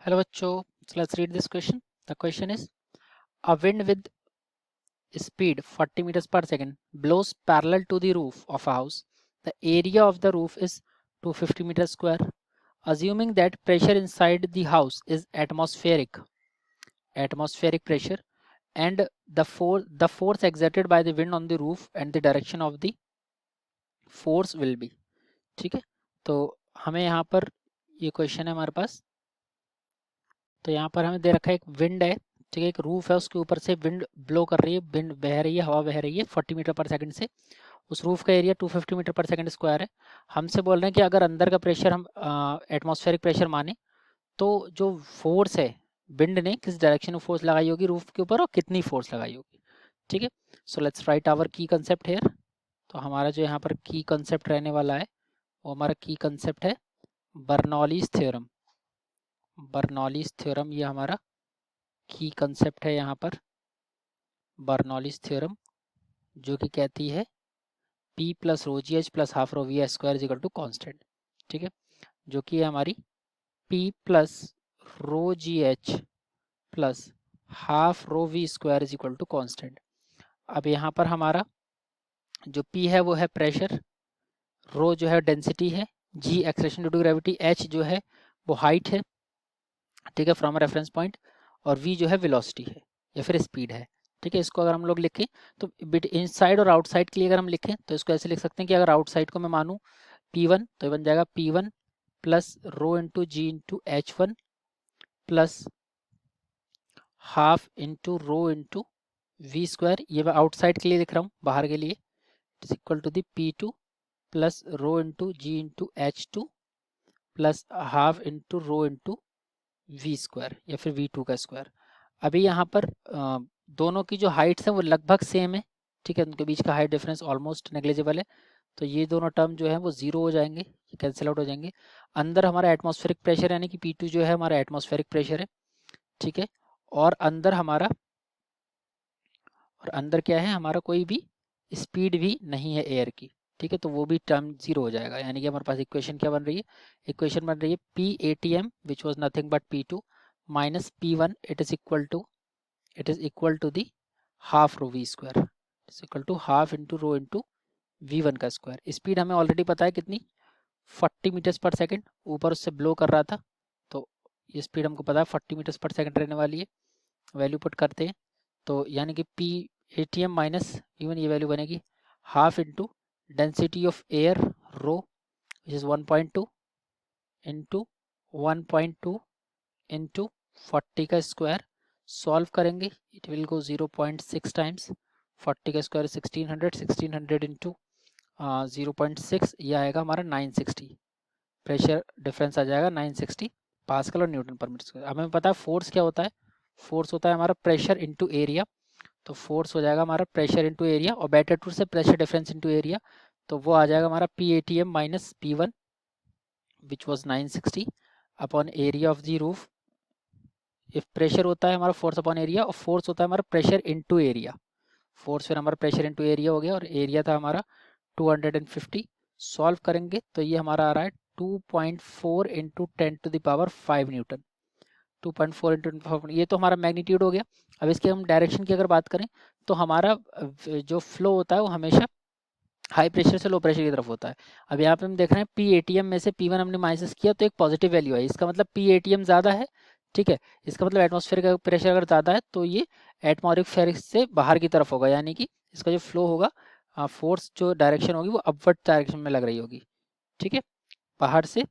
Hello bachcho, so let's read this question. The question is, a wind with speed 40 meters per second blows parallel to the roof of a house. The area of the roof is 250 meters square. Assuming that pressure inside the house is atmospheric pressure, and the force exerted by the wind on the roof and the direction of the force will be. ठीक है, तो हमें यहाँ पर ये question है हमारे पास। तो यहाँ पर हमें दे रखा है एक विंड है, ठीक है, एक रूफ है, उसके ऊपर से विंड ब्लो कर रही है, विंड बह रही है, हवा बह रही है 40 मीटर पर सेकंड से। उस रूफ का एरिया 250 मीटर पर सेकंड स्क्वायर है। हमसे बोल रहे हैं कि अगर अंदर का प्रेशर हम एटमॉस्फेरिक प्रेशर माने तो जो फोर्स है, विंड ने किस डायरेक्शन में फोर्स लगाई होगी रूफ के ऊपर और कितनी फोर्स लगाई होगी। ठीक है, सो लेट्स राइट आवर की कंसेप्ट हेयर। तो हमारा जो यहाँ पर की कंसेप्ट रहने वाला है वो हमारा की कंसेप्ट है बर्नौलीज थ्योरम। बर्नौलीज थ्योरम ये हमारा की कंसेप्ट है यहाँ पर, बर्नौलीज थ्योरम, जो कि कहती है P plus rho G H plus half rho V square equal to constant. ठीक है, जो कि है हमारी P plus rho G H plus half rho V square is equal to constant. अब यहाँ पर हमारा जो P है वो है प्रेशर, रो जो है डेंसिटी है, G acceleration due to gravity, H जो है वो हाइट है, ठीक है, फ्रॉम रेफरेंस पॉइंट, और V जो है वेलोसिटी है या फिर स्पीड है। ठीक है, इसको अगर हम लोग लिखें तो बिट इनसाइड और आउटसाइड के लिए अगर हम लिखें तो इसको ऐसे लिख सकते हैं कि अगर आउटसाइड को मैं मानूँ P1 तो ये बन जाएगा P1 plus rho into G into H1 plus half into rho into V square. ये मैं आउटसाइड के लिए लिख रहा हूँ, बाहर के लिए, it is equal to the P2 plus rho into G into H2 plus half into rho into V square या फिर V2 का स्क्वायर। अभी यहाँ पर दोनों की जो हाइट्स हैं वो लगभग सेम है, ठीक है, उनके बीच का हाइट डिफरेंस ऑलमोस्ट नेग्लिजिबल है, तो ये दोनों टर्म जो है वो जीरो हो जाएंगे, ये कैंसिल आउट हो जाएंगे। अंदर हमारा एटमॉस्फेरिक प्रेशर यानी कि P2 जो है हमारा एटमॉस्फेरिक प्रेशर है, ठीक है, और अंदर हमारा क्या है, हमारा कोई भी स्पीड भी नहीं है एयर की, ठीक है, तो वो भी टर्म जीरो हो जाएगा। यानी कि हमारे पास इक्वेशन क्या बन रही है, इक्वेशन बन रही है PATM which was nothing but P2 minus P1 it is equal to the half rho V square is equal to half into rho into V1 का स्क्वायर। स्पीड हमें ऑलरेडी पता है कितनी, 40 मीटर्स पर सेकेंड, ऊपर उससे ब्लो कर रहा था, तो ये स्पीड हमको पता है 40 मीटर्स पर सेकेंड रहने वाली है। वैल्यू पुट करते हैं तो यानी कि PATM माइनस P1 ये वैल्यू बनेगी half into density of air rho which is 1.2 into 1.2 into 40 का स्क्वायर। सॉल्व करेंगे इट विल गो 0.6 टाइम्स, 40 का स्क्वायर 1600 इंटू 0.6, ये आएगा हमारा 960, प्रेशर डिफरेंस आ जाएगा 960 पास्कल और न्यूटन पर मीटर स्क्वायर। हमें पता है फोर्स क्या होता है, फोर्स होता है हमारा प्रेशर इंटू एरिया, तो फोर्स हो जाएगा हमारा प्रेशर इंटू एरिया, और बैटर टू से प्रेशर डिफरेंस इंटू एरिया, तो वो आ जाएगा हमारा PATM minus P1 which was 960 upon area of the roof. If pressure होता है हमारा फोर्स अपॉन एरिया, और फोर्स होता है हमारा प्रेशर इनटू एरिया, फोर्स फिर हमारा प्रेशर इनटू एरिया हो गया, और एरिया था हमारा 250। सॉल्व करेंगे तो ये हमारा आ रहा है 2.4 इंटू 10⁵ न्यूटन, 2.4 इंटू, ये तो हमारा मैग्नीट्यूड हो गया। अब इसके हम डायरेक्शन की अगर बात करें तो हमारा जो फ्लो होता है वो हमेशा हाई प्रेशर से लो प्रेशर की तरफ होता है। अब यहाँ पे हम देख रहे हैं PATM में से P1 हमने माइनस किया तो एक पॉजिटिव वैल्यू है, इसका मतलब PATM ज़्यादा है, ठीक है, इसका मतलब एटमॉस्फेयर का प्रेशर अगर ज़्यादा है तो ये एटमॉस्फेरिक से बाहर की तरफ होगा, यानी कि इसका जो फ्लो होगा, फोर्स जो डायरेक्शन होगी वो अपवर्ड डायरेक्शन में लग रही होगी, ठीक है, बाहर से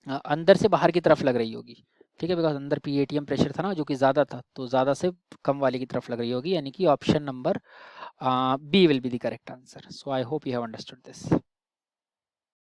अंदर से बाहर की तरफ लग रही होगी, ठीक है, बिकॉज अंदर PATM प्रेशर था ना जो कि ज़्यादा था, तो ज़्यादा से कम वाले की तरफ लग रही होगी, यानी कि option number B will be the correct answer. So I hope you have understood this.